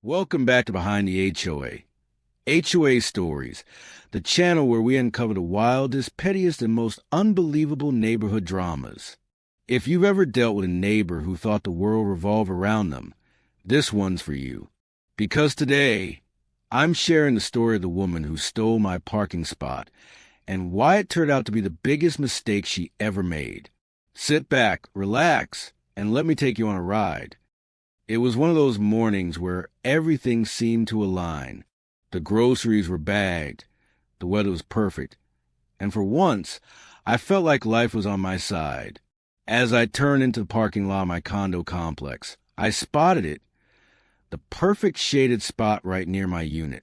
Welcome back to Behind the HOA. HOA Stories, the channel where we uncover the wildest, pettiest, and most unbelievable neighborhood dramas. If you've ever dealt with a neighbor who thought the world revolved around them, this one's for you. Because today, I'm sharing the story of the woman who stole my parking spot and why it turned out to be the biggest mistake she ever made. Sit back, relax, and let me take you on a ride. It was one of those mornings where everything seemed to align. The groceries were bagged, the weather was perfect, and for once, I felt like life was on my side. As I turned into the parking lot of my condo complex, I spotted it, the perfect shaded spot right near my unit.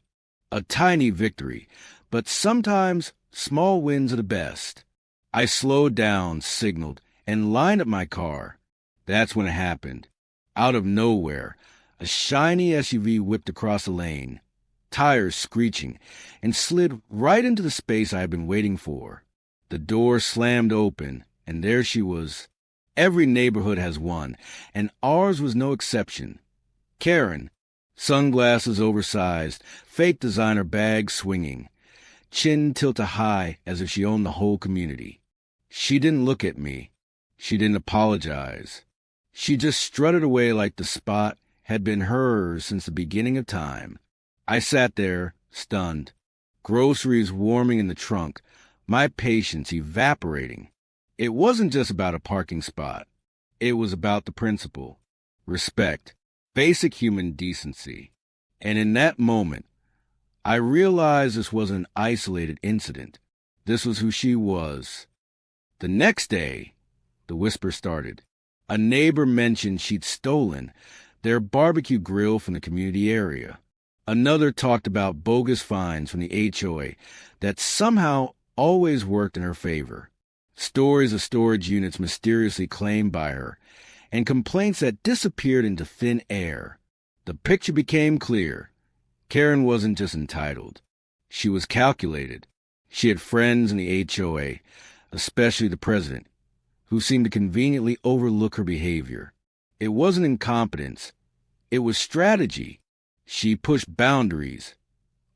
A tiny victory, but sometimes small wins are the best. I slowed down, signaled, and lined up my car. That's when it happened. Out of nowhere, a shiny SUV whipped across the lane, tires screeching, and slid right into the space I had been waiting for. The door slammed open, and there she was. Every neighborhood has one, and ours was no exception. Karen, sunglasses oversized, fake designer bag swinging, chin tilted high as if she owned the whole community. She didn't look at me. She didn't apologize. She just strutted away like the spot had been hers since the beginning of time. I sat there, stunned, groceries warming in the trunk, my patience evaporating. It wasn't just about a parking spot. It was about the principle, respect, basic human decency. And in that moment, I realized this wasn't an isolated incident. This was who she was. The next day, the whisper started. A neighbor mentioned she'd stolen their barbecue grill from the community area. Another talked about bogus fines from the HOA that somehow always worked in her favor. Stories of storage units mysteriously claimed by her, and complaints that disappeared into thin air. The picture became clear. Karen wasn't just entitled. She was calculated. She had friends in the HOA, especially the president, who seemed to conveniently overlook her behavior. It wasn't incompetence. It was strategy. She pushed boundaries,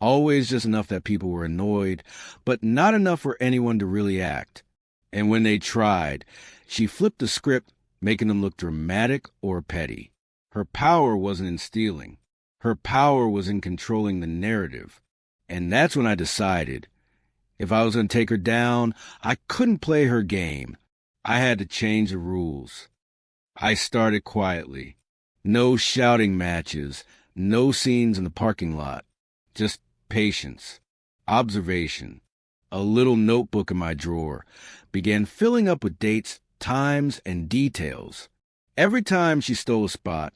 always just enough that people were annoyed, but not enough for anyone to really act. And when they tried, she flipped the script, making them look dramatic or petty. Her power wasn't in stealing. Her power was in controlling the narrative. And that's when I decided, if I was going to take her down, I couldn't play her game. I had to change the rules. I started quietly. No shouting matches, no scenes in the parking lot. Just patience, observation. A little notebook in my drawer began filling up with dates, times, and details. Every time she stole a spot,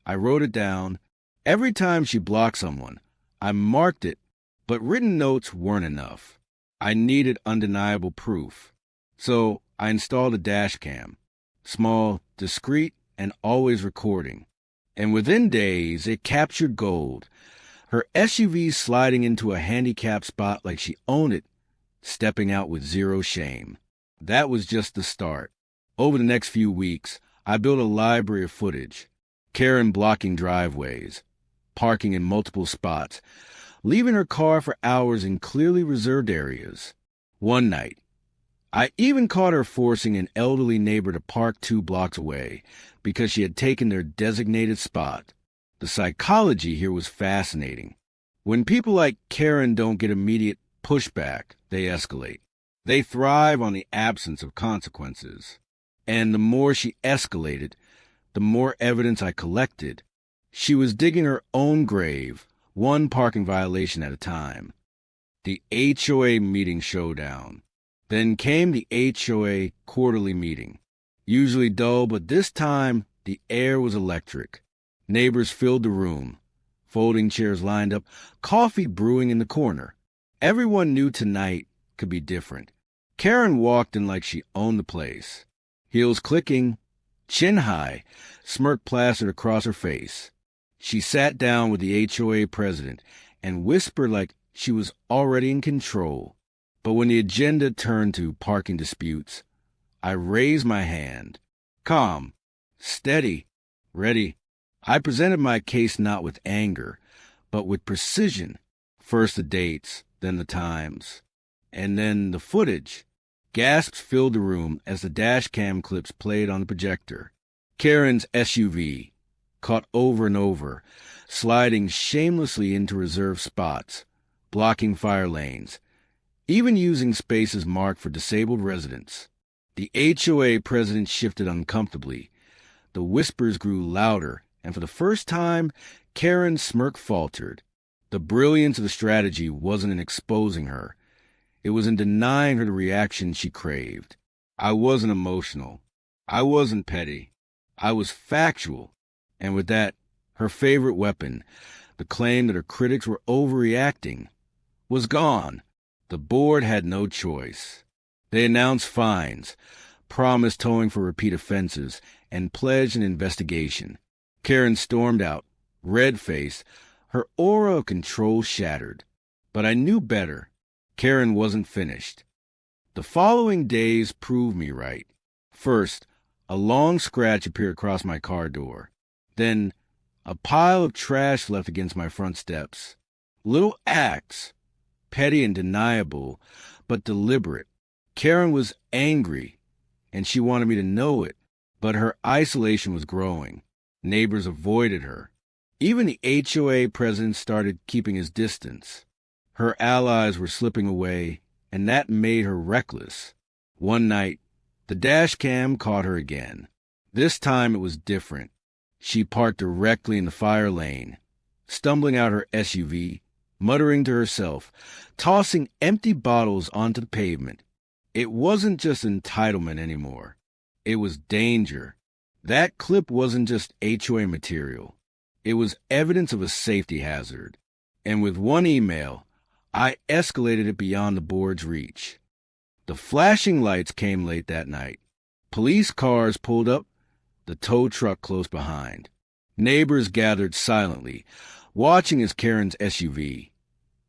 I wrote it down. Every time she blocked someone, I marked it, but written notes weren't enough. I needed undeniable proof. So I installed a dash cam, small, discreet, and always recording. And within days, it captured gold. Her SUV sliding into a handicapped spot like she owned it, stepping out with zero shame. That was just the start. Over the next few weeks, I built a library of footage. Karen blocking driveways, parking in multiple spots, leaving her car for hours in clearly reserved areas. One night, I even caught her forcing an elderly neighbor to park 2 blocks away because she had taken their designated spot. The psychology here was fascinating. When people like Karen don't get immediate pushback, they escalate. They thrive on the absence of consequences. And the more she escalated, the more evidence I collected. She was digging her own grave, one parking violation at a time. The HOA meeting showdown. Then came the HOA quarterly meeting. Usually dull, but this time the air was electric. Neighbors filled the room. Folding chairs lined up, coffee brewing in the corner. Everyone knew tonight could be different. Karen walked in like she owned the place. Heels clicking, chin high, smirk plastered across her face. She sat down with the HOA president and whispered like she was already in control. But when the agenda turned to parking disputes, I raised my hand. Calm, steady, ready. I presented my case not with anger, but with precision. First the dates, then the times, and then the footage. Gasps filled the room as the dash cam clips played on the projector. Karen's SUV, caught over and over, sliding shamelessly into reserved spots, blocking fire lanes, even using spaces marked for disabled residents. The HOA president shifted uncomfortably. The whispers grew louder, and for the first time, Karen's smirk faltered. The brilliance of the strategy wasn't in exposing her. It was in denying her the reaction she craved. I wasn't emotional. I wasn't petty. I was factual. And with that, her favorite weapon, the claim that her critics were overreacting, was gone. The board had no choice. They announced fines, promised towing for repeat offenses, and pledged an investigation. Karen stormed out, red-faced, her aura of control shattered. But I knew better. Karen wasn't finished. The following days proved me right. First, a long scratch appeared across my car door. Then, a pile of trash left against my front steps. Little acts, petty and deniable, but deliberate. Karen was angry, and she wanted me to know it, but her isolation was growing. Neighbors avoided her. Even the HOA president started keeping his distance. Her allies were slipping away, and that made her reckless. One night, the dash cam caught her again. This time it was different. She parked directly in the fire lane, stumbling out her SUV, muttering to herself, tossing empty bottles onto the pavement. It wasn't just entitlement anymore. It was danger. That clip wasn't just HOA material. It was evidence of a safety hazard. And with one email, I escalated it beyond the board's reach. The flashing lights came late that night. Police cars pulled up, the tow truck close behind. Neighbors gathered silently, watching as Karen's SUV,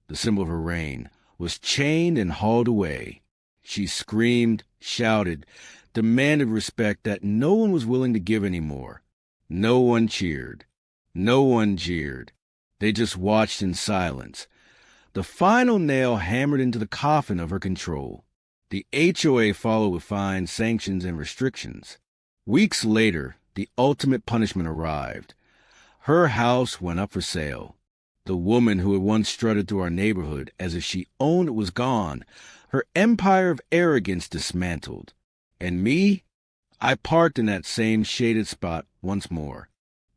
the symbol of her reign, was chained and hauled away. She screamed, shouted, demanded respect that no one was willing to give anymore. No one cheered. No one jeered. They just watched in silence. The final nail hammered into the coffin of her control. The HOA followed with fines, sanctions, and restrictions. Weeks later, the ultimate punishment arrived. Her house went up for sale. The woman who had once strutted through our neighborhood as if she owned it was gone, her empire of arrogance dismantled. And me? I parked in that same shaded spot once more.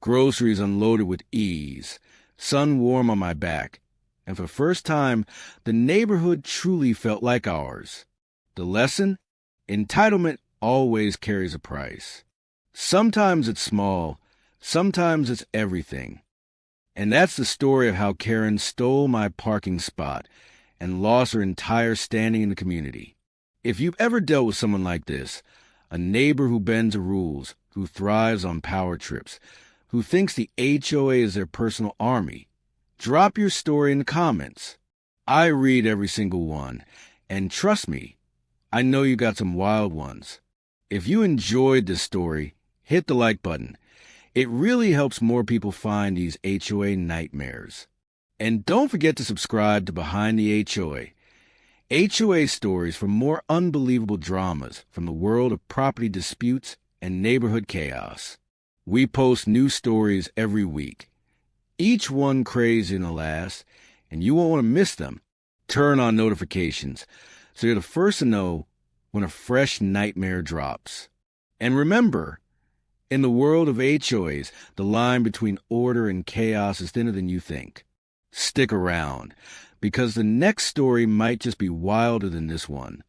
Groceries unloaded with ease, sun warm on my back, and for the first time, the neighborhood truly felt like ours. The lesson? Entitlement always carries a price. Sometimes it's small, sometimes it's everything. And that's the story of how Karen stole my parking spot and lost her entire standing in the community. If you've ever dealt with someone like this, a neighbor who bends the rules, who thrives on power trips, who thinks the HOA is their personal army, drop your story in the comments. I read every single one, and trust me, I know you got some wild ones. If you enjoyed this story, hit the like button. It really helps more people find these HOA nightmares. And don't forget to subscribe to Behind the HOA Stories for more unbelievable dramas from the world of property disputes and neighborhood chaos. We post new stories every week, each one crazier than the last, and you won't want to miss them. Turn on notifications so you're the first to know when a fresh nightmare drops. And remember, in the world of HOAs, the line between order and chaos is thinner than you think. Stick around, because the next story might just be wilder than this one.